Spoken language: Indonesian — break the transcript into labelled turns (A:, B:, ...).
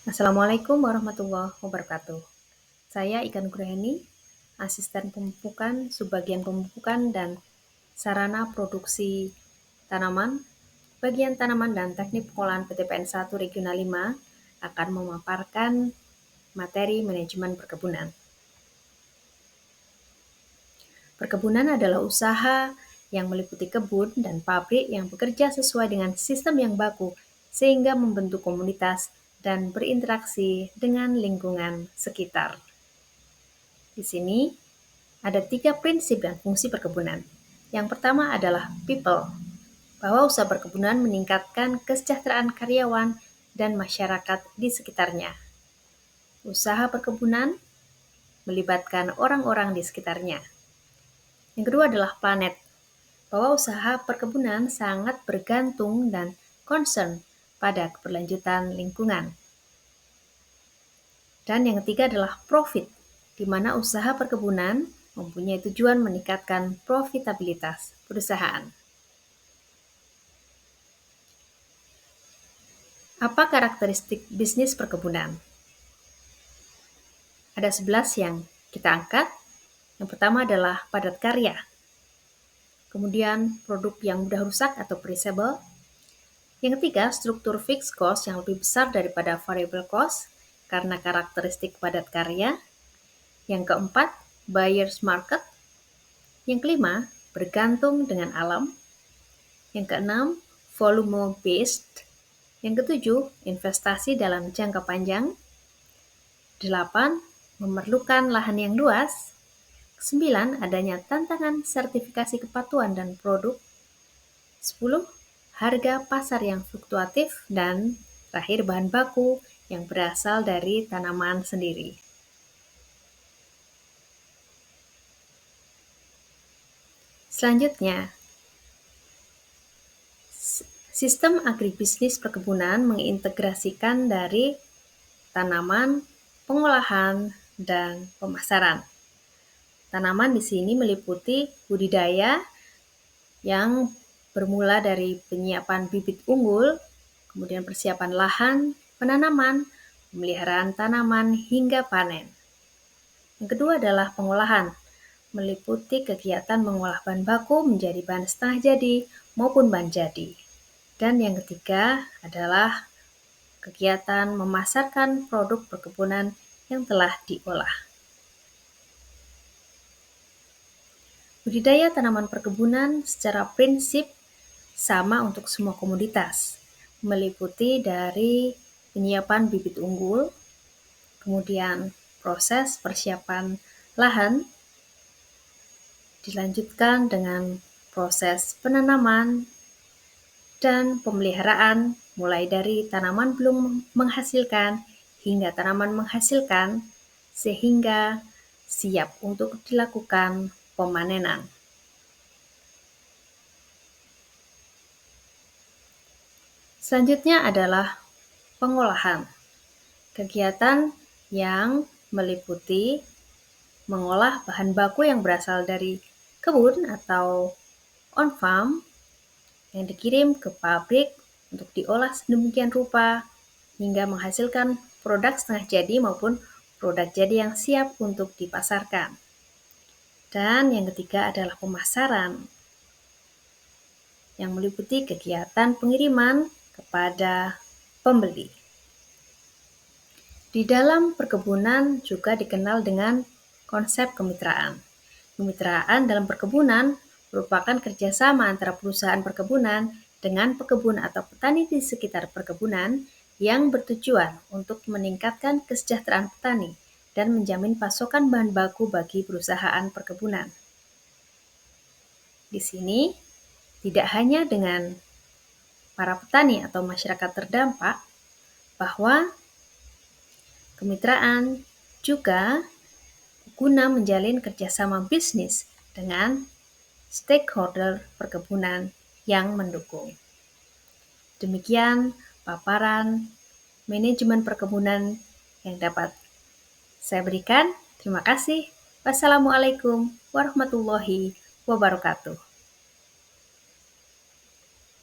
A: Assalamualaikum warahmatullahi wabarakatuh. Saya Ika Nugraheni, Asisten Pemupukan, Subbagian Pemupukan dan Sarana Produksi Tanaman, Bagian Tanaman dan Teknik Pengolahan PTPN 1 Regional 5 akan memaparkan materi manajemen perkebunan. Perkebunan adalah usaha yang meliputi kebun dan pabrik yang bekerja sesuai dengan sistem yang baku sehingga membentuk komunitas dan berinteraksi dengan lingkungan sekitar. Di sini ada 3 prinsip dan fungsi perkebunan. Yang pertama adalah people, bahwa usaha perkebunan meningkatkan kesejahteraan karyawan dan masyarakat di sekitarnya. Usaha perkebunan melibatkan orang-orang di sekitarnya. Yang kedua adalah planet, bahwa usaha perkebunan sangat bergantung dan concern pada keberlanjutan lingkungan. Dan yang ketiga adalah profit, di mana usaha perkebunan mempunyai tujuan meningkatkan profitabilitas perusahaan. Apa karakteristik bisnis perkebunan? Ada 11 yang kita angkat. Yang pertama adalah padat karya. Kemudian produk yang mudah rusak atau perishable. Yang ketiga, struktur fixed cost yang lebih besar daripada variable cost karena karakteristik padat karya. Yang keempat, buyer's market. Yang kelima, bergantung dengan alam. Yang keenam, volume based. Yang ketujuh, investasi dalam jangka panjang. 8, memerlukan lahan yang luas. 9, adanya tantangan sertifikasi kepatuhan dan produk. 10, harga pasar yang fluktuatif. Dan terakhir, bahan baku yang berasal dari tanaman sendiri. Selanjutnya, sistem agribisnis perkebunan mengintegrasikan dari tanaman, pengolahan, dan pemasaran. Tanaman di sini meliputi budidaya yang bermula dari penyiapan bibit unggul, kemudian persiapan lahan, penanaman, pemeliharaan tanaman hingga panen. Yang kedua adalah pengolahan, meliputi kegiatan mengolah bahan baku menjadi bahan setengah jadi maupun bahan jadi. Dan yang ketiga adalah kegiatan memasarkan produk perkebunan yang telah diolah. Budidaya tanaman perkebunan secara prinsip sama untuk semua komoditas, meliputi dari penyiapan bibit unggul, kemudian proses persiapan lahan, dilanjutkan dengan proses penanaman dan pemeliharaan mulai dari tanaman belum menghasilkan hingga tanaman menghasilkan sehingga siap untuk dilakukan pemanenan. Selanjutnya adalah pengolahan. Kegiatan yang meliputi mengolah bahan baku yang berasal dari kebun atau on farm yang dikirim ke pabrik untuk diolah sedemikian rupa hingga menghasilkan produk setengah jadi maupun produk jadi yang siap untuk dipasarkan. Dan yang ketiga adalah pemasaran yang meliputi kegiatan pengiriman kepada pembeli. Di dalam perkebunan juga dikenal dengan konsep kemitraan. Kemitraan dalam perkebunan merupakan kerjasama antara perusahaan perkebunan dengan pekebun atau petani di sekitar perkebunan yang bertujuan untuk meningkatkan kesejahteraan petani dan menjamin pasokan bahan baku bagi perusahaan perkebunan. Di sini tidak hanya dengan para petani atau masyarakat terdampak, bahwa kemitraan juga guna menjalin kerjasama bisnis dengan stakeholder perkebunan yang mendukung. Demikian paparan manajemen perkebunan yang dapat saya berikan. Terima kasih. Wassalamualaikum warahmatullahi wabarakatuh.